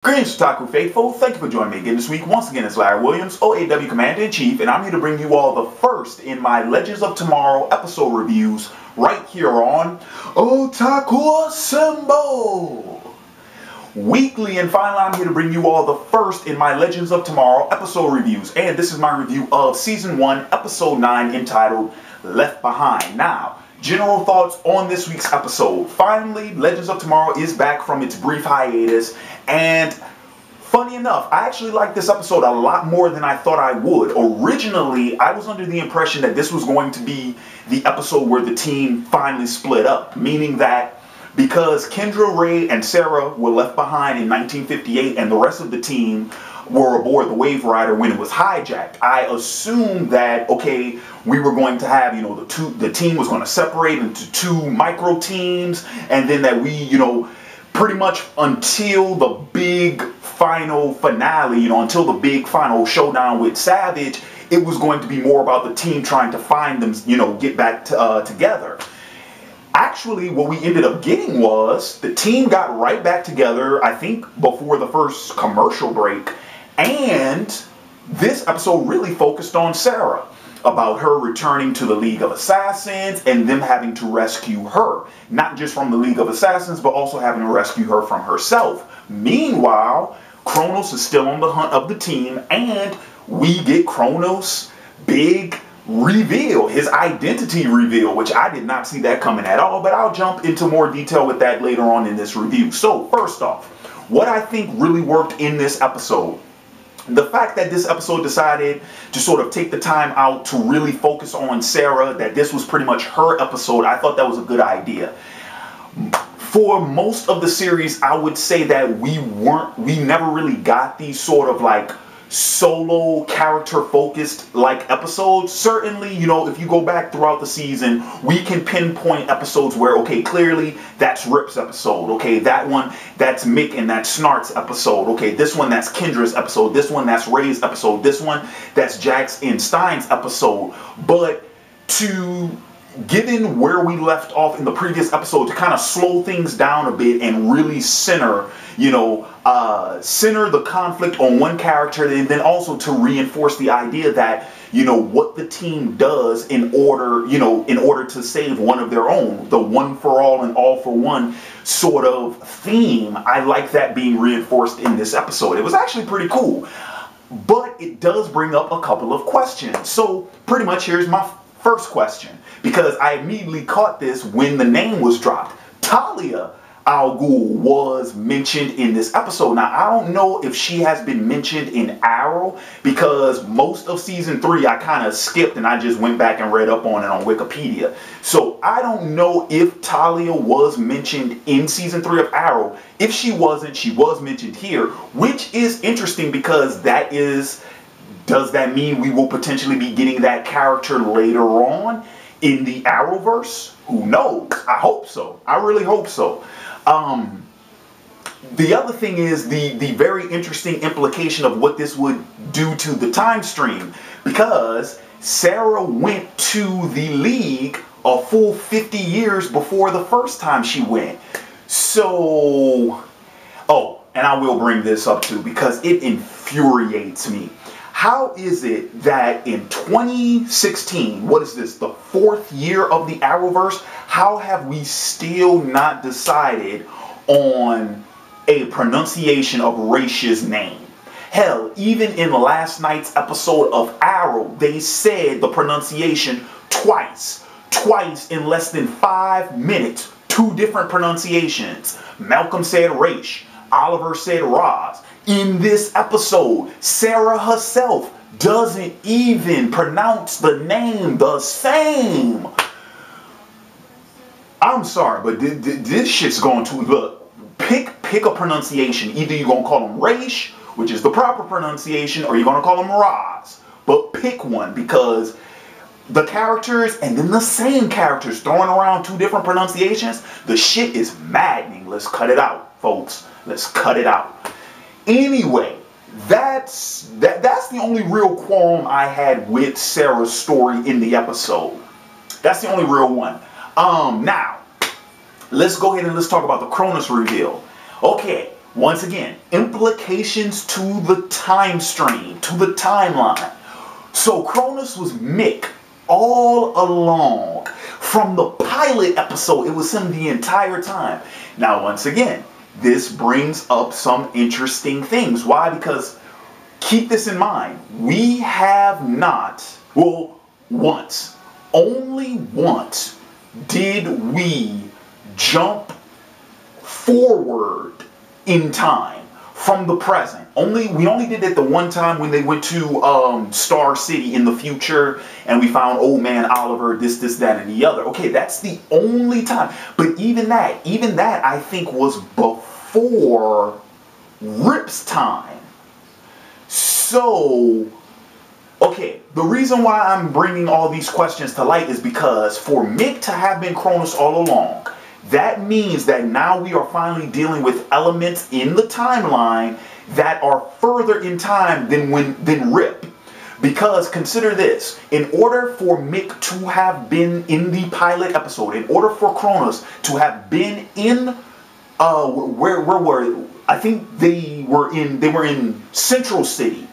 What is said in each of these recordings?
Greetings, Otaku Faithful. Thank you for joining me again this week. Once again, it's Larry Williams, OAW Commander-in-Chief, and I'm here to bring you all the first in my Legends of Tomorrow episode reviews right here on Otaku Assemble. Weekly and finally, I'm here to bring you all the first in my Legends of Tomorrow episode reviews, and this is my review of Season 1, Episode 9, entitled Left Behind. Now, general thoughts on this week's episode. Finally, Legends of Tomorrow is back from its brief hiatus, and funny enough, I actually liked this episode a lot more than I thought I would. Originally, I was under the impression that this was going to be the episode where the team finally split up, meaning that because Kendra Ray and Sara were left behind in 1958 and the rest of the team were aboard the Waverider when it was hijacked, I assumed that, okay, we were going to have, the team was going to separate into two micro teams, and then that we, pretty much until the big final finale, until the big final showdown with Savage, it was going to be more about the team trying to find them, get back together. Actually, what we ended up getting was the team got right back together, I think, before the first commercial break. And this episode really focused on Sara, about her returning to the League of Assassins and them having to rescue her. Not just from the League of Assassins, but also having to rescue her from herself. Meanwhile, Kronos is still on the hunt of the team, and we get Kronos' big reveal, his identity reveal, which I did not see that coming at all, but I'll jump into more detail with that later on in this review. So, first off, what I think really worked in this episode, the fact that this episode decided to sort of take the time out to really focus on Sara, that this was pretty much her episode, I thought that was a good idea. For most of the series, I would say that we never really got these sort of like solo character focused like episodes. Certainly, if you go back throughout the season, we can pinpoint episodes where, okay, clearly that's Rip's episode, okay, that one that's Mick and that's Snart's episode, okay, this one that's Kendra's episode, this one that's Ray's episode, this one that's Jax and Stein's episode. But given where we left off in the previous episode, to kind of slow things down a bit and really center the conflict on one character, and then also to reinforce the idea that, what the team does in order to save one of their own, the one for all and all for one sort of theme. I like that being reinforced in this episode. It was actually pretty cool, but it does bring up a couple of questions. So pretty much here's my first question, because I immediately caught this when the name was dropped. Talia Al Ghul was mentioned in this episode. Now, I don't know if she has been mentioned in Arrow, because most of Season 3 I kind of skipped and I just went back and read up on it on Wikipedia. So I don't know if Talia was mentioned in Season 3 of Arrow. If she wasn't, she was mentioned here, which is interesting because does that mean we will potentially be getting that character later on in the Arrowverse? Who knows? I hope so. I really hope so. The other thing is the very interesting implication of what this would do to the time stream, because Sara went to the League a full 50 years before the first time she went. So, and I will bring this up too, because it infuriates me. How is it that in 2016, what is this, the 4th year of the Arrowverse, how have we still not decided on a pronunciation of Raish's name? Hell, even in last night's episode of Arrow, they said the pronunciation twice. Twice in less than 5 minutes, 2 different pronunciations. Malcolm said Raish, Oliver said Roz. In this episode, Sara herself doesn't even pronounce the name the same. I'm sorry, but this shit's going to, look, pick a pronunciation. Either you're going to call him Raish, which is the proper pronunciation, or you're going to call him Roz. But pick one, because the characters and then the same characters throwing around 2 different pronunciations, the shit is maddening. Let's cut it out, folks. Let's cut it out. Anyway, that's the only real qualm I had with Sara's story in the episode. That's the only real one. Now, let's go ahead and let's talk about the Kronos reveal. Okay, Once again, implications to the time stream, to the timeline. So Cronus was Mick all along. From the pilot episode, it was him the entire time. Now, once again, this brings up some interesting things. Why? Because keep this in mind. We have not, well, only once did we jump forward in time from the present. We only did it the one time when they went to Star City in the future and we found old man Oliver, this, that, and the other. Okay, that's the only time. But even that I think was before Rip's time. So, okay, the reason why I'm bringing all these questions to light is because for Mick to have been Cronus all along, that means that now we are finally dealing with elements in the timeline that are further in time than Rip. Because consider this, in order for Mick to have been in the pilot episode, in order for Cronus to have been in, where were, I think they were in Central City.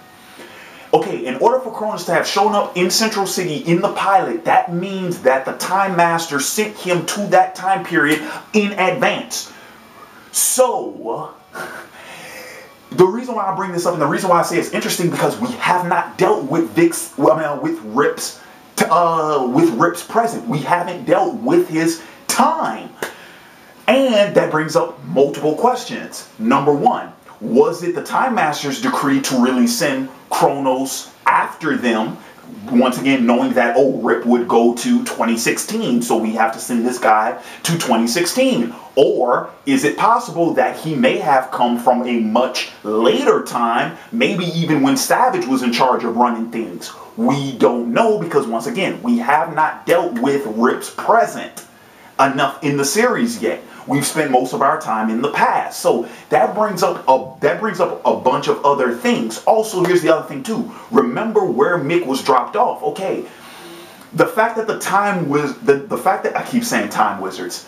Okay, in order for Cronus to have shown up in Central City in the pilot, that means that the Time Master sent him to that time period in advance. So, the reason why I bring this up and the reason why I say it's interesting because we have not dealt with Rip's present. We haven't dealt with his time. And that brings up multiple questions. Number one, was it the Time Master's decree to really send Kronos after them? Once again, knowing that, oh, Rip would go to 2016, so we have to send this guy to 2016. Or is it possible that he may have come from a much later time, maybe even when Savage was in charge of running things? We don't know because, once again, we have not dealt with Rip's present enough in the series yet. We've spent most of our time in the past. So that brings up a bunch of other things. Also, here's the other thing too. Remember where Mick was dropped off. Okay. The fact that the fact that I keep saying time wizards.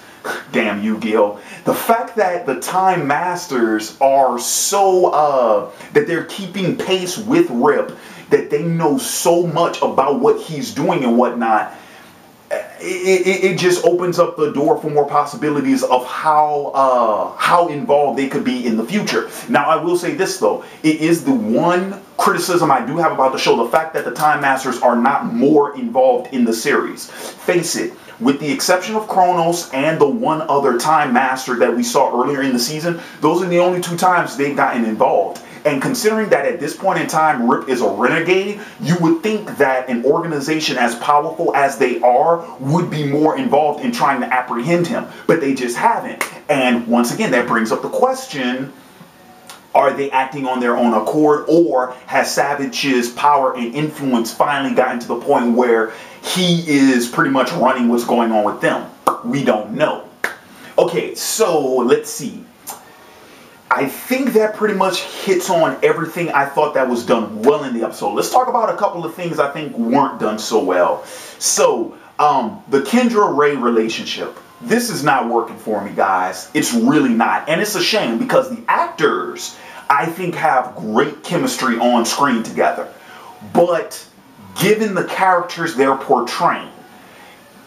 Damn you, Gil. The fact that the Time Masters are so that they're keeping pace with Rip, that they know so much about what he's doing and whatnot. It just opens up the door for more possibilities of how involved they could be in the future. Now, I will say this, though. It is the one criticism I do have about the show, the fact that the Time Masters are not more involved in the series. Face it, with the exception of Kronos and the one other Time Master that we saw earlier in the season, those are the only two times they've gotten involved. And considering that at this point in time, Rip is a renegade, you would think that an organization as powerful as they are would be more involved in trying to apprehend him. But they just haven't. And once again, that brings up the question, are they acting on their own accord? Or has Savage's power and influence finally gotten to the point where he is pretty much running what's going on with them? We don't know. Okay, so let's see. I think that pretty much hits on everything I thought that was done well in the episode. Let's talk about a couple of things I think weren't done so well. So, the Kendra Ray relationship. This is not working for me, guys. It's really not. And it's a shame because the actors, I think, have great chemistry on screen together. But given the characters they're portraying,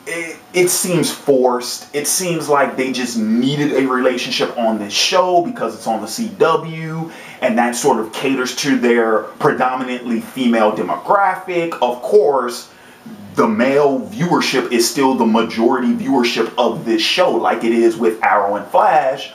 it seems forced. It seems like they just needed a relationship on this show because it's on the CW and that sort of caters to their predominantly female demographic. Of course, the male viewership is still the majority viewership of this show, like it is with Arrow and Flash.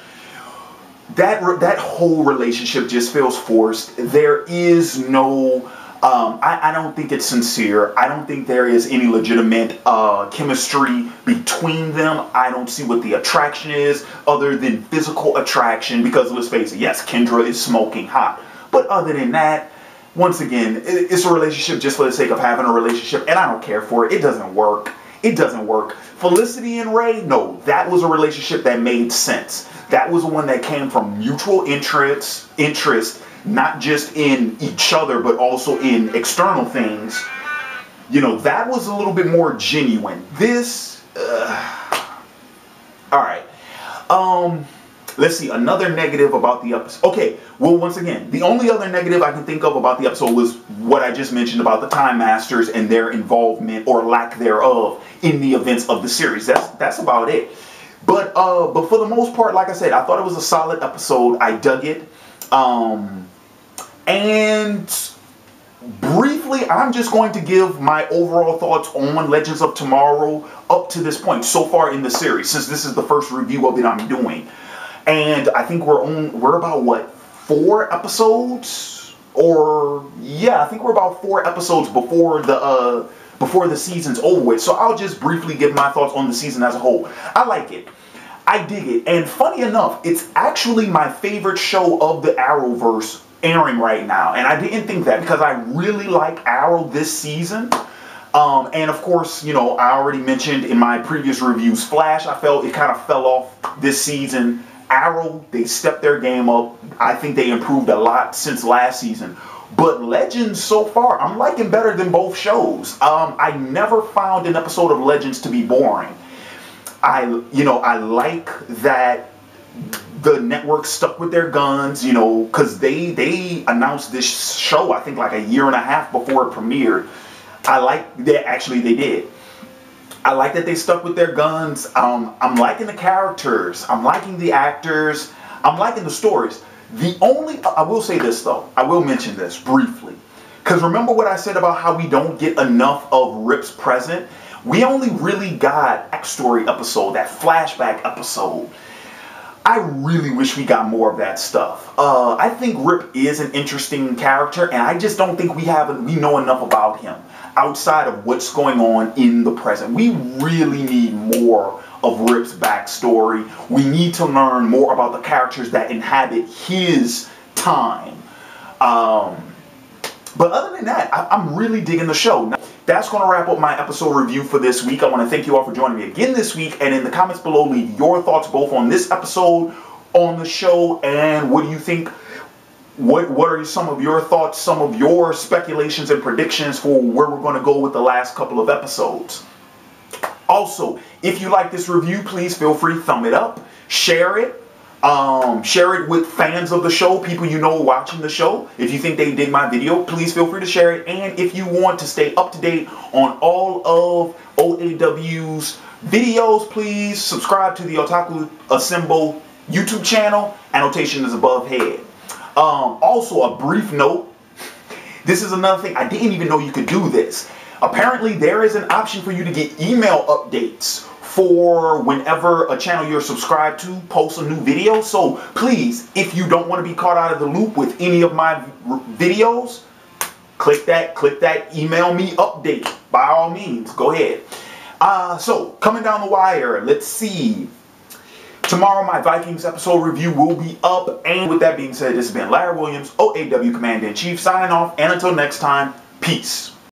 That whole relationship just feels forced. There is no... I don't think it's sincere. I don't think there is any legitimate chemistry between them. I don't see what the attraction is other than physical attraction because, let's face it, yes, Kendra is smoking hot. But other than that, once again, it's a relationship just for the sake of having a relationship, and I don't care for it. It doesn't work. It doesn't work. Felicity and Ray, no, that was a relationship that made sense. That was one that came from mutual interest, not just in each other, but also in external things. You know, that was a little bit more genuine. This, all right. Let's see, another negative about the episode. Okay, well, once again, the only other negative I can think of about the episode was what I just mentioned about the Time Masters and their involvement or lack thereof in the events of the series. That's about it. But for the most part, like I said, I thought it was a solid episode. I dug it. And briefly, I'm just going to give my overall thoughts on Legends of Tomorrow up to this point so far in the series, since this is the first review of it I'm doing. And I think we're about, what, 4 episodes? Or, yeah, I think we're about 4 episodes before the season's over with. So I'll just briefly give my thoughts on the season as a whole. I like it. I dig it. And funny enough, it's actually my favorite show of the Arrowverse airing right now. And I didn't think that because I really like Arrow this season. And of course, you know, I already mentioned in my previous reviews, Flash, I felt it kind of fell off this season. Arrow, they stepped their game up. I think they improved a lot since last season. But Legends so far, I'm liking better than both shows. I never found an episode of Legends to be boring. I like that the network stuck with their guns, you know, because they announced this show, I think, like a year and a half before it premiered. I like that, actually, they did. I like that they stuck with their guns. I'm liking the characters. I'm liking the actors. I'm liking the stories. I will say this, though. I will mention this briefly. Because remember what I said about how we don't get enough of Rip's present? We only really got backstory episode, that flashback episode. I really wish we got more of that stuff. I think Rip is an interesting character, and I just don't think we know enough about him outside of what's going on in the present. We really need more of Rip's backstory. We need to learn more about the characters that inhabit his time. But other than that, I'm really digging the show. Now, that's going to wrap up my episode review for this week. I want to thank you all for joining me again this week. And in the comments below, leave your thoughts both on this episode, on the show, and what do you think? What are some of your thoughts, some of your speculations and predictions for where we're going to go with the last couple of episodes? Also, if you like this review, please feel free to thumb it up, share it. Share it with fans of the show, people you know watching the show. If you think they dig my video, please feel free to share it. And if you want to stay up to date on all of OAW's videos, please subscribe to the Otaku Assemble YouTube channel. Annotation is above head. Also, a brief note. This is another thing. I didn't even know you could do this. Apparently, there is an option for you to get email updates for whenever a channel you're subscribed to posts a new video. So please, if you don't want to be caught out of the loop with any of my videos, click that email me update. By all means, go ahead. So coming down the wire, let's see. Tomorrow my Vikings episode review will be up. And with that being said, this has been Larry Williams, OAW Commander-in-Chief, signing off. And until next time, peace.